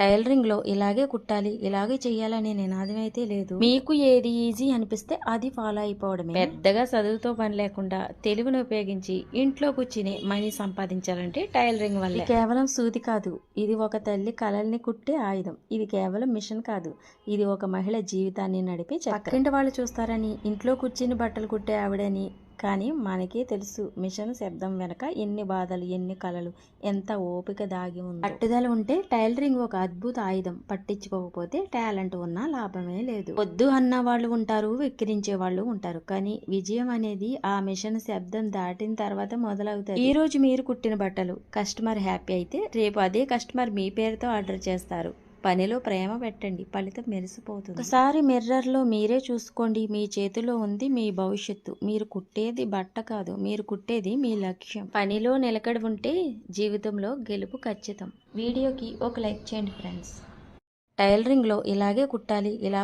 టైలరింగ్లో ఇలాగే కుట్టాలి, ఇలాగే చెయ్యాలనే నినాదం అయితే లేదు. మీకు ఏది ఈజీ అనిపిస్తే అది ఫాలో అయిపోవడమే. పెద్దగా చదువుతో పని లేకుండా తెలివిని ఉపయోగించి ఇంట్లో కూర్చుని మనీ సంపాదించాలంటే టైలరింగ్ వల్ల. కేవలం సూది కాదు, ఇది ఒక తల్లి కలల్ని కుట్టే ఆయుధం. ఇది కేవలం మిషన్ కాదు, ఇది ఒక మహిళ జీవితాన్ని నడిపే చక్రం. పక్కింటి వాళ్ళు చూస్తారని ఇంట్లో కూర్చుని బట్టలు కుట్టే ఆవిడని, కానీ మనకే తెలుసు మిషన్ శబ్దం వెనక ఎన్ని బాధలు, ఎన్ని కలలు, ఎంత ఓపిక దాగి ఉంది. పట్టుదల ఉంటే టైలరింగ్ ఒక అద్భుత ఆయుధం. పట్టించుకోకపోతే టాలెంట్ ఉన్నా లాభమే లేదు. వద్దు అన్న వాళ్ళు ఉంటారు, వెక్కిరించే వాళ్ళు ఉంటారు, కానీ విజయం అనేది ఆ మిషన్ శబ్దం దాటిన తర్వాత మొదలవుతుంది. ఈ రోజు మీరు కుట్టిన బట్టలు కస్టమర్ హ్యాపీ అయితే రేపు అదే కస్టమర్ మీ పేరుతో ఆర్డర్ చేస్తారు. పనిలో ప్రేమ పెట్టండి, ఫలితం మెరిసిపోతుంది. ఒకసారి మిర్రర్లో మీరే చూసుకోండి. మీ చేతిలో ఉంది మీ భవిష్యత్తు. మీరు కుట్టేది బట్ట కాదు, మీరు కుట్టేది మీ లక్ష్యం. పనిలో నిలకడ ఉంటే జీవితంలో గెలుపు ఖచ్చితం. వీడియోకి ఒక లైక్ చేయండి ఫ్రెండ్స్. టైలరింగ్లో ఇలాగే కుట్టాలి, ఇలా